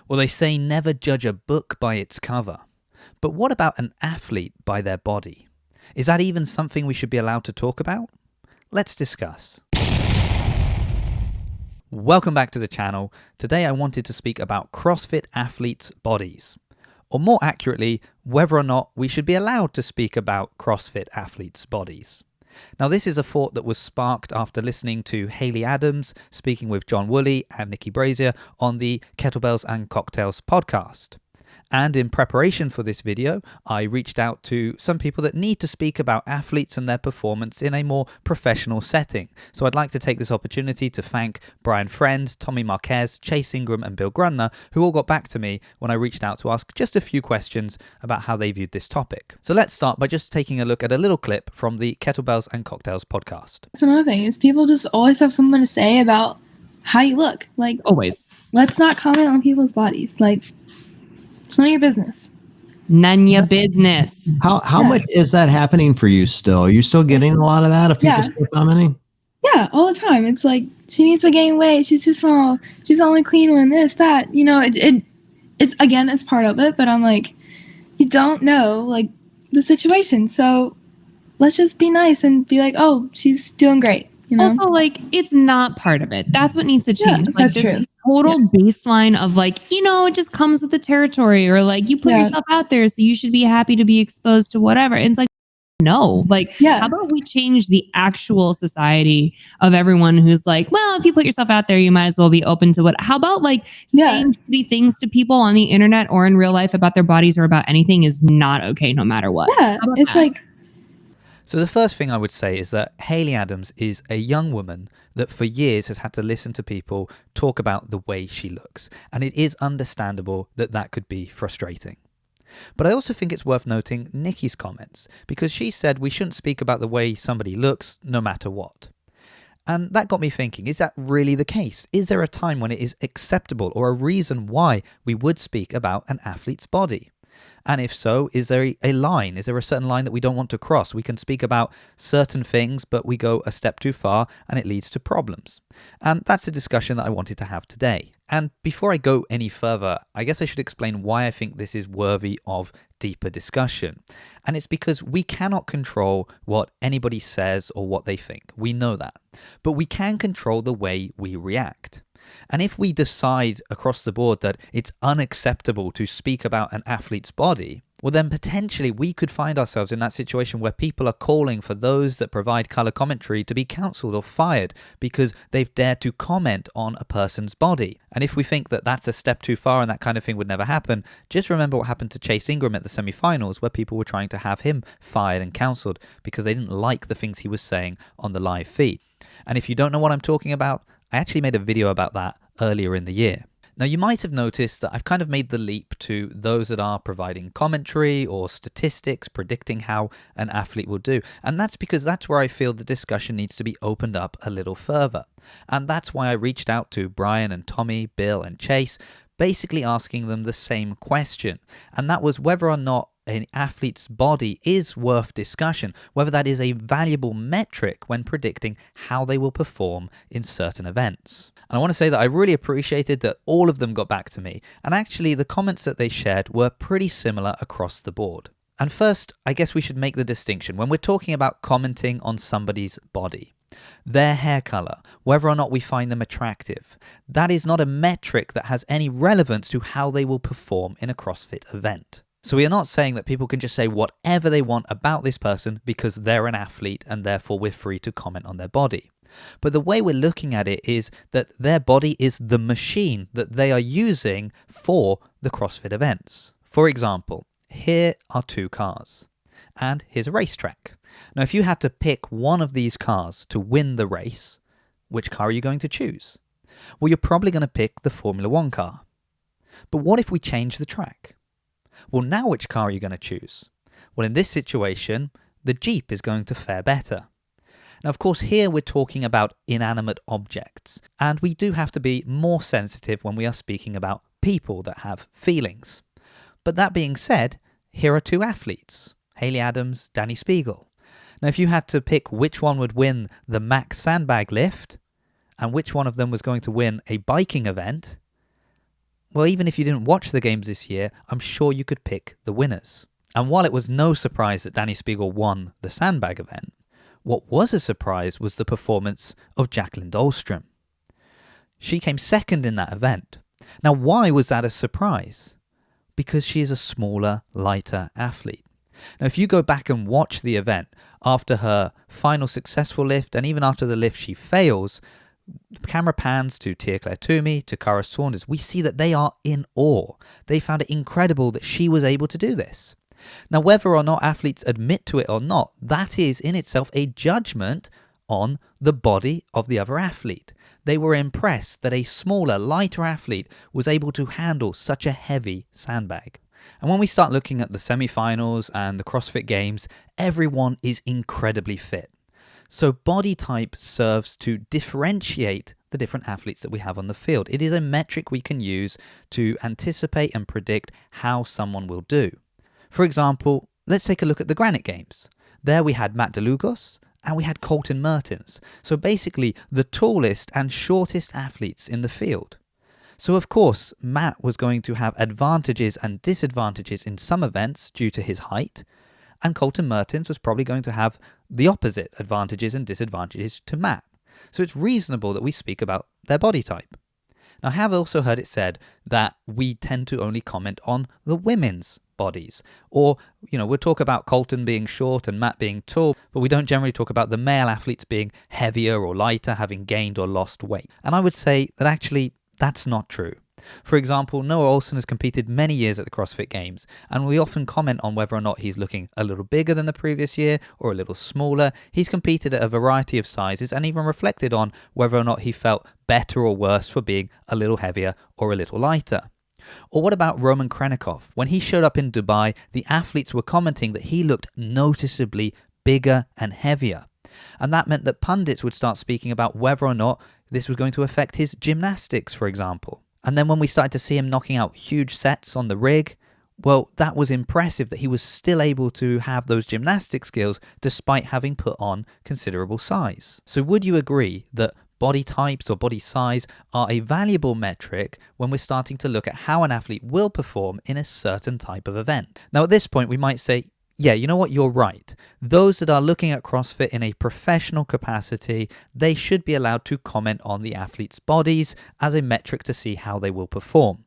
Well, they say never judge a book by its cover. But what about an athlete by their body? Is that even something we should be allowed to talk about? Let's discuss. Welcome back to the channel. Today I wanted to speak about CrossFit athletes' bodies. Or more accurately, whether or not we should be allowed to speak about CrossFit athletes' bodies. Now, this is a thought that was sparked after listening to Haley Adams speaking with John Woolley and Nikki Brazier on the Kettlebells and Cocktails podcast. And in preparation for this video, I reached out to some people that need to speak about athletes and their performance in a more professional setting. So I'd like to take this opportunity to thank Brian Friend, Tommy Marquez, Chase Ingram, and Bill Grunner, who all got back to me when I reached out to ask just a few questions about how they viewed this topic. So let's start by just taking a look at a little clip from the Kettlebells and Cocktails podcast. That's another thing, is people just always have something to say about how you look. Like, always. Let's not comment on people's bodies. Like, it's none of your business. None your business. How much is that happening for you still? Are you still getting a lot of that if people still commenting? Yeah, all the time. It's like, she needs to gain weight. She's too small. She's the only clean one. This, that. You know, it's again, it's part of it. But I'm like, you don't know, like, the situation. So let's just be nice and be like, oh, she's doing great. You know? Also, like, it's not part of it. That's what needs to change. Yeah, like, that's true. Total baseline of like, it just comes with the territory, or like you put yourself out there, so you should be happy to be exposed to whatever. And it's like, no, like, how about we change the actual society of everyone who's like, well, if you put yourself out there, you might as well be open to how about like saying shitty things to people on the internet or in real life about their bodies or about anything is not okay, no matter what. Yeah, it's like. So the first thing I would say is that Haley Adams is a young woman that for years has had to listen to people talk about the way she looks. And it is understandable that that could be frustrating. But I also think it's worth noting Nikki's comments, because she said we shouldn't speak about the way somebody looks no matter what. And that got me thinking, is that really the case? Is there a time when it is acceptable or a reason why we would speak about an athlete's body? And if so, is there a line? Is there a certain line that we don't want to cross? We can speak about certain things, but we go a step too far and it leads to problems. And that's a discussion that I wanted to have today. And before I go any further, I guess I should explain why I think this is worthy of deeper discussion. And it's because we cannot control what anybody says or what they think. We know that. But we can control the way we react. And if we decide across the board that it's unacceptable to speak about an athlete's body, well then potentially we could find ourselves in that situation where people are calling for those that provide color commentary to be cancelled or fired because they've dared to comment on a person's body. And if we think that that's a step too far and that kind of thing would never happen, just remember what happened to Chase Ingram at the semi-finals, where people were trying to have him fired and cancelled because they didn't like the things he was saying on the live feed. And if you don't know what I'm talking about, I actually made a video about that earlier in the year. Now, you might have noticed that I've kind of made the leap to those that are providing commentary or statistics predicting how an athlete will do. And that's because that's where I feel the discussion needs to be opened up a little further. And that's why I reached out to Brian and Tommy, Bill and Chase, basically asking them the same question. And that was whether or not an athlete's body is worth discussion, whether that is a valuable metric when predicting how they will perform in certain events. And I want to say that I really appreciated that all of them got back to me, and actually the comments that they shared were pretty similar across the board. And first, I guess we should make the distinction when we're talking about commenting on somebody's body. Their hair color, whether or not we find them attractive, that is not a metric that has any relevance to how they will perform in a CrossFit event. So we are not saying that people can just say whatever they want about this person because they're an athlete and therefore we're free to comment on their body. But the way we're looking at it is that their body is the machine that they are using for the CrossFit events. For example, here are two cars and here's a racetrack. Now, if you had to pick one of these cars to win the race, which car are you going to choose? Well, you're probably going to pick the Formula One car. But what if we change the track? Well, now which car are you going to choose? Well, in this situation, the Jeep is going to fare better. Now, of course, here we're talking about inanimate objects, and we do have to be more sensitive when we are speaking about people that have feelings. But that being said, here are two athletes, Haley Adams, Danny Spiegel. Now, if you had to pick which one would win the max sandbag lift, and which one of them was going to win a biking event, well, even if you didn't watch the games this year, I'm sure you could pick the winners. And while it was no surprise that Danny Spiegel won the sandbag event, what was a surprise was the performance of Jacqueline Dahlstrom. She came second in that event. Now, why was that a surprise? Because she is a smaller, lighter athlete. Now, if you go back and watch the event, after her final successful lift, and even after the lift she fails, the camera pans to Tia-Clair Toomey, to Cara Saunders. We see that they are in awe. They found it incredible that she was able to do this. Now, whether or not athletes admit to it or not, that is in itself a judgment on the body of the other athlete. They were impressed that a smaller, lighter athlete was able to handle such a heavy sandbag. And when we start looking at the semi-finals and the CrossFit Games, everyone is incredibly fit. So body type serves to differentiate the different athletes that we have on the field. It is a metric we can use to anticipate and predict how someone will do. For example, let's take a look at the Granite Games. There we had Matt DeLugos and we had Colton Mertens. So basically the tallest and shortest athletes in the field. So of course, Matt was going to have advantages and disadvantages in some events due to his height, and Colton Mertens was probably going to have the opposite advantages and disadvantages to Matt. So it's reasonable that we speak about their body type. Now, I have also heard it said that we tend to only comment on the women's bodies. Or, we'll talk about Colton being short and Matt being tall, but we don't generally talk about the male athletes being heavier or lighter, having gained or lost weight. And I would say that actually that's not true. For example, Noah Olsen has competed many years at the CrossFit Games, and we often comment on whether or not he's looking a little bigger than the previous year or a little smaller. He's competed at a variety of sizes and even reflected on whether or not he felt better or worse for being a little heavier or a little lighter. Or what about Roman Krennikov? When he showed up in Dubai, the athletes were commenting that he looked noticeably bigger and heavier. And that meant that pundits would start speaking about whether or not this was going to affect his gymnastics, for example. And then when we started to see him knocking out huge sets on the rig, well, that was impressive that he was still able to have those gymnastic skills despite having put on considerable size. So would you agree that body types or body size are a valuable metric when we're starting to look at how an athlete will perform in a certain type of event? Now, at this point, we might say, yeah, you know what, you're right. Those that are looking at CrossFit in a professional capacity, they should be allowed to comment on the athletes' bodies as a metric to see how they will perform.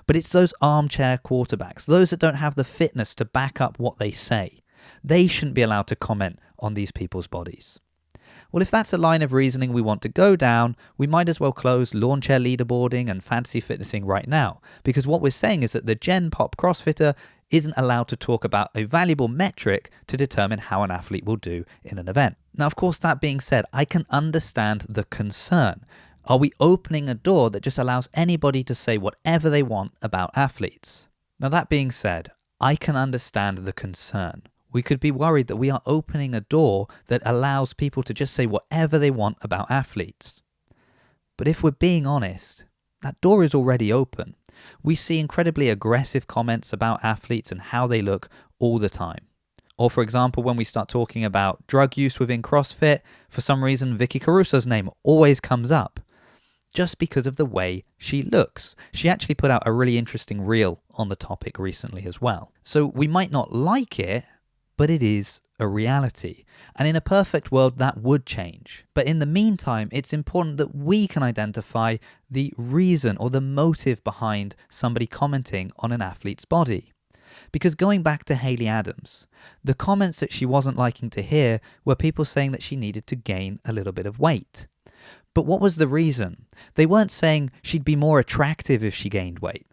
But it's those armchair quarterbacks, those that don't have the fitness to back up what they say. They shouldn't be allowed to comment on these people's bodies. Well, if that's a line of reasoning we want to go down, we might as well close lawn chair leaderboarding and fantasy fitnessing right now, because what we're saying is that the Gen Pop CrossFitter isn't allowed to talk about a valuable metric to determine how an athlete will do in an event. Now, of course, that being said, I can understand the concern. Are we opening a door that just allows anybody to say whatever they want about athletes? Now, that being said, I can understand the concern. We could be worried that we are opening a door that allows people to just say whatever they want about athletes. But if we're being honest, that door is already open. We see incredibly aggressive comments about athletes and how they look all the time. Or for example, when we start talking about drug use within CrossFit, for some reason Vicky Caruso's name always comes up. Just because of the way she looks. She actually put out a really interesting reel on the topic recently as well. So we might not like it, but it is a reality. And in a perfect world, that would change. But in the meantime, it's important that we can identify the reason or the motive behind somebody commenting on an athlete's body. Because going back to Hayley Adams, the comments that she wasn't liking to hear were people saying that she needed to gain a little bit of weight. But what was the reason? They weren't saying she'd be more attractive if she gained weight.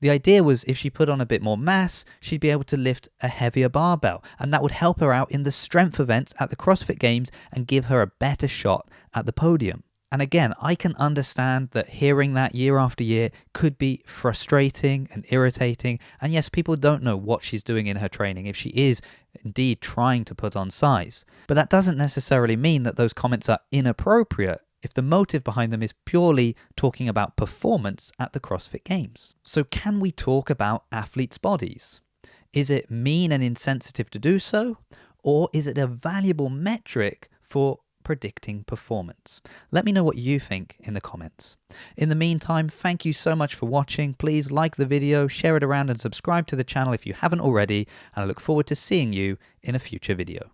The idea was if she put on a bit more mass, she'd be able to lift a heavier barbell, and that would help her out in the strength events at the CrossFit Games and give her a better shot at the podium. And again, I can understand that hearing that year after year could be frustrating and irritating. And yes, people don't know what she's doing in her training if she is indeed trying to put on size. But that doesn't necessarily mean that those comments are inappropriate if the motive behind them is purely talking about performance at the CrossFit Games. So can we talk about athletes' bodies? Is it mean and insensitive to do so? Or is it a valuable metric for predicting performance? Let me know what you think in the comments. In the meantime, thank you so much for watching. Please like the video, share it around, and subscribe to the channel if you haven't already, and I look forward to seeing you in a future video.